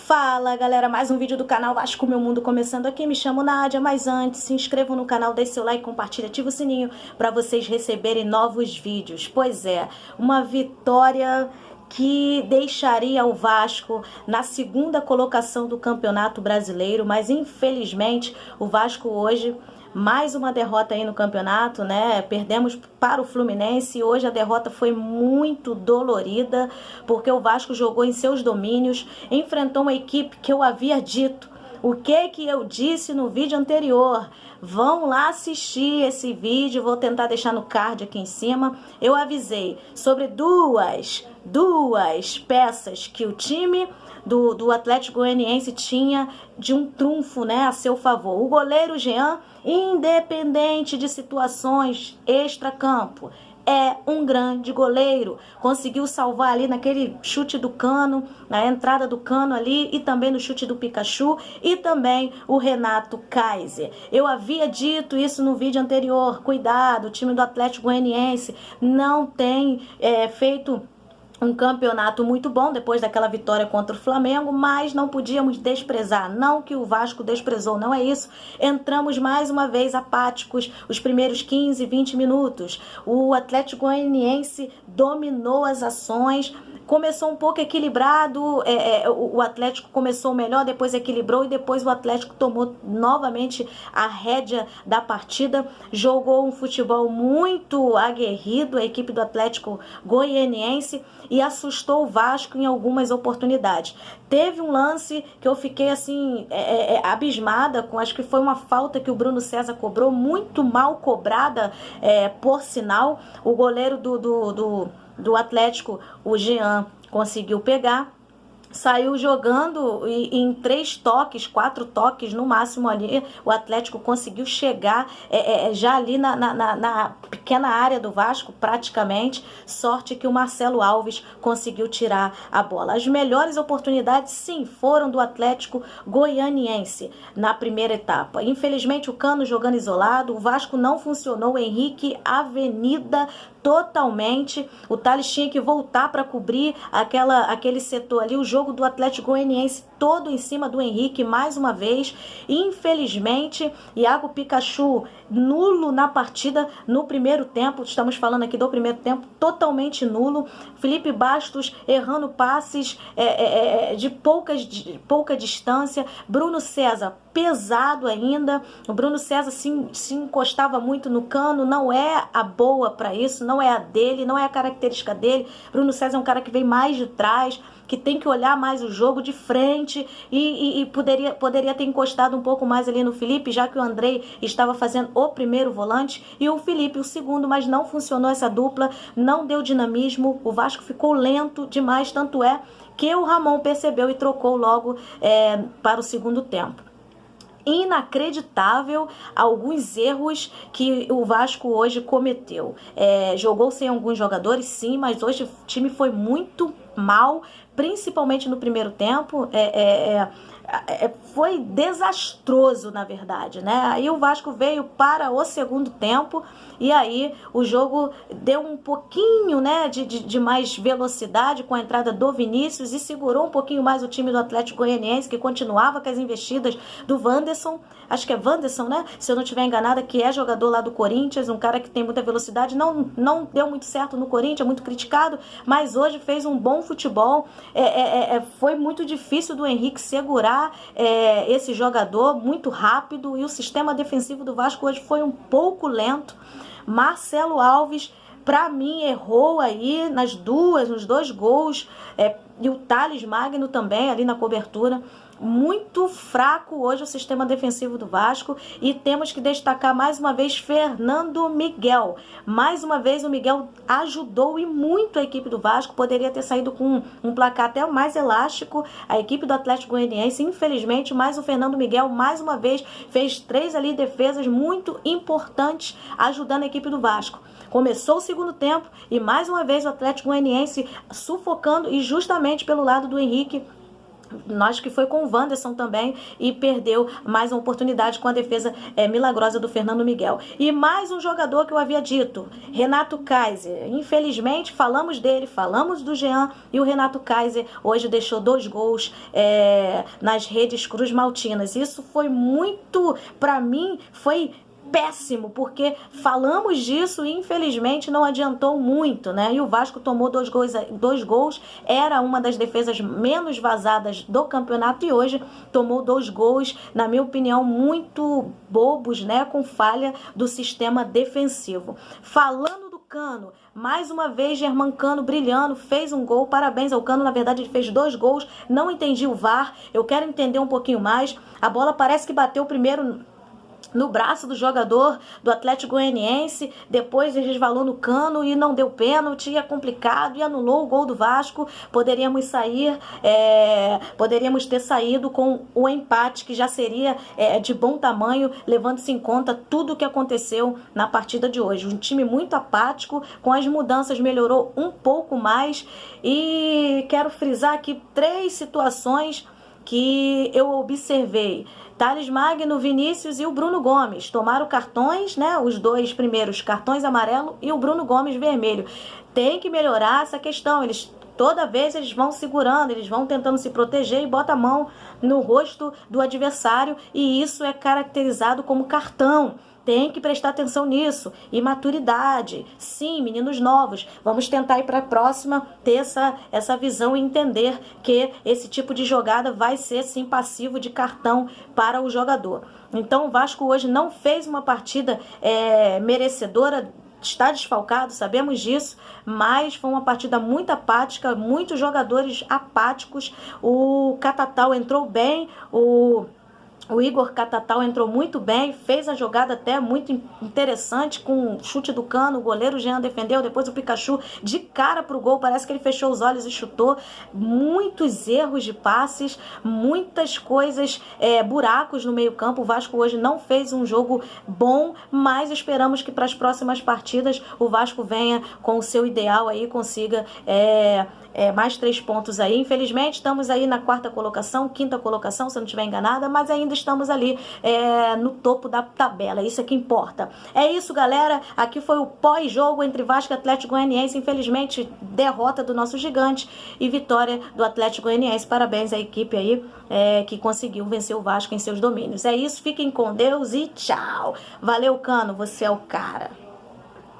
Fala galera, mais um vídeo do canal Vasco Meu Mundo começando aqui. Me chamo Nádia, mas antes se inscrevam no canal, deixe seu like, compartilha, ativa o sininho para vocês receberem novos vídeos. Pois é, uma vitória que deixaria o Vasco na segunda colocação do Campeonato Brasileiro, mas infelizmente o Vasco hoje mais uma derrota aí no campeonato, né? Perdemos para o Fluminense e hoje a derrota foi muito dolorida, porque o Vasco jogou em seus domínios, enfrentou uma equipe que eu havia dito. O que eu disse no vídeo anterior? Vão lá assistir esse vídeo, vou tentar deixar no card aqui em cima. Eu avisei sobre duas peças que o time do Atlético Goianiense tinha de um trunfo, né, a seu favor. O goleiro Jean, independente de situações extracampo, é um grande goleiro, conseguiu salvar ali naquele chute do Cano, na entrada do Cano ali, e também no chute do Pikachu, e também o Renato Kaiser. Eu havia dito isso no vídeo anterior, cuidado, o time do Atlético Goianiense não tem feito um campeonato muito bom depois daquela vitória contra o Flamengo, mas não podíamos desprezar, não que o Vasco desprezou, não é isso. Entramos mais uma vez apáticos, os primeiros 15, 20 minutos. O Atlético Goianiense dominou as ações, começou um pouco equilibrado, o Atlético começou melhor, depois equilibrou e depois o Atlético tomou novamente a rédea da partida, jogou um futebol muito aguerrido, a equipe do Atlético Goianiense, e assustou o Vasco em algumas oportunidades. Teve um lance que eu fiquei assim, abismada com, acho que foi uma falta que o Bruno César cobrou, muito mal cobrada, por sinal. O goleiro do Atlético, o Jean, conseguiu pegar, saiu jogando e em 3 toques, 4 toques no máximo ali, o Atlético conseguiu chegar já ali na pequena área do Vasco, praticamente. Sorte que o Marcelo Alves conseguiu tirar a bola. As melhores oportunidades, sim, foram do Atlético Goianiense na primeira etapa. Infelizmente o Cano jogando isolado, o Vasco não funcionou, o Henrique avenida totalmente, o Thales tinha que voltar para cobrir aquele setor ali, o jogo do Atlético Goianiense todo em cima do Henrique mais uma vez. Infelizmente, Iago Pikachu nulo na partida no primeiro tempo, estamos falando aqui do primeiro tempo, totalmente nulo. Felipe Bastos errando passes de pouca distância. Bruno César pesado ainda, o Bruno César se encostava muito no Cano, não é a boa para isso, não é a dele, não é a característica dele. Bruno César é um cara que vem mais de trás, que tem que olhar mais o jogo de frente e poderia ter encostado um pouco mais ali no Felipe, já que o Andrei estava fazendo o primeiro volante e o Felipe o segundo, mas não funcionou essa dupla, não deu dinamismo, o Vasco ficou lento demais, tanto é que o Ramon percebeu e trocou logo para o segundo tempo. Inacreditável alguns erros que o Vasco hoje cometeu. Jogou sem alguns jogadores, sim, mas hoje o time foi muito mal, principalmente no primeiro tempo. Foi desastroso, na verdade, né? Aí o Vasco veio para o segundo tempo e aí o jogo deu um pouquinho, né, de mais velocidade com a entrada do Vinícius e segurou um pouquinho mais o time do Atlético Goianiense, que continuava com as investidas do Wanderson, acho que é Wanderson, né? Se eu não estiver enganada, que é jogador lá do Corinthians, um cara que tem muita velocidade, não deu muito certo no Corinthians, muito criticado, mas hoje fez um bom futebol. Foi muito difícil do Henrique segurar esse jogador, muito rápido, e o sistema defensivo do Vasco hoje foi um pouco lento. Marcelo Alves, para mim, errou aí nos 2 gols, e o Thales Magno também ali na cobertura. Muito fraco hoje o sistema defensivo do Vasco, e temos que destacar mais uma vez Fernando Miguel. Mais uma vez o Miguel ajudou e muito a equipe do Vasco, poderia ter saído com um placar até mais elástico a equipe do Atlético Goianiense, infelizmente, mas o Fernando Miguel mais uma vez fez 3 ali defesas muito importantes ajudando a equipe do Vasco. Começou o segundo tempo e mais uma vez o Atlético Goianiense sufocando, e justamente pelo lado do Henrique Acho que foi com o Wanderson também e perdeu mais uma oportunidade com a defesa milagrosa do Fernando Miguel. E mais um jogador que eu havia dito, Renato Kaiser. Infelizmente, falamos dele, falamos do Jean, e o Renato Kaiser hoje deixou 2 gols nas redes Cruz Maltinas. Isso foi muito, para mim, foi péssimo, porque falamos disso e infelizmente não adiantou muito, né? E o Vasco tomou 2 gols, era uma das defesas menos vazadas do campeonato e hoje tomou 2 gols, na minha opinião, muito bobos, né? Com falha do sistema defensivo. Falando do Cano, mais uma vez Germán Cano brilhando, fez um gol, parabéns ao Cano, na verdade ele fez 2 gols, não entendi o VAR, eu quero entender um pouquinho mais, a bola parece que bateu primeiro no braço do jogador do Atlético Goianiense, depois ele resvalou no Cano e não deu pênalti, é complicado e anulou o gol do Vasco. Poderíamos ter saído com o empate, que já seria de bom tamanho, levando-se em conta tudo o que aconteceu na partida de hoje. Um time muito apático, com as mudanças melhorou um pouco mais, e quero frisar aqui 3 situações que eu observei. Thales Magno, Vinícius e o Bruno Gomes tomaram cartões, né? Os 2 primeiros cartões amarelo e o Bruno Gomes vermelho. Tem que melhorar essa questão. Toda vez eles vão segurando, eles vão tentando se proteger e bota a mão no rosto do adversário, e isso é caracterizado como cartão. Tem que prestar atenção nisso. E maturidade. Sim, meninos novos. Vamos tentar ir para a próxima ter essa visão e entender que esse tipo de jogada vai ser, sim, passivo de cartão para o jogador. Então o Vasco hoje não fez uma partida merecedora. Está desfalcado, sabemos disso, mas foi uma partida muito apática, muitos jogadores apáticos. O Catatal entrou bem, o Igor Catatal entrou muito bem, fez a jogada até muito interessante com o chute do Cano, o goleiro Jean defendeu, depois o Pikachu de cara pro gol, parece que ele fechou os olhos e chutou. Muitos erros de passes, muitas coisas, buracos no meio campo. O Vasco hoje não fez um jogo bom, mas esperamos que para as próximas partidas o Vasco venha com o seu ideal aí, consiga mais 3 pontos aí. Infelizmente estamos aí na 4ª colocação, 5ª colocação, se eu não estiver enganada, mas ainda estamos ali no topo da tabela, isso é que importa. É isso, galera, aqui foi o pós-jogo entre Vasco e Atlético Goianiense. Infelizmente, derrota do nosso gigante e vitória do Atlético Goianiense. Parabéns à equipe aí que conseguiu vencer o Vasco em seus domínios. É isso, fiquem com Deus e tchau. Valeu, Cano, você é o cara.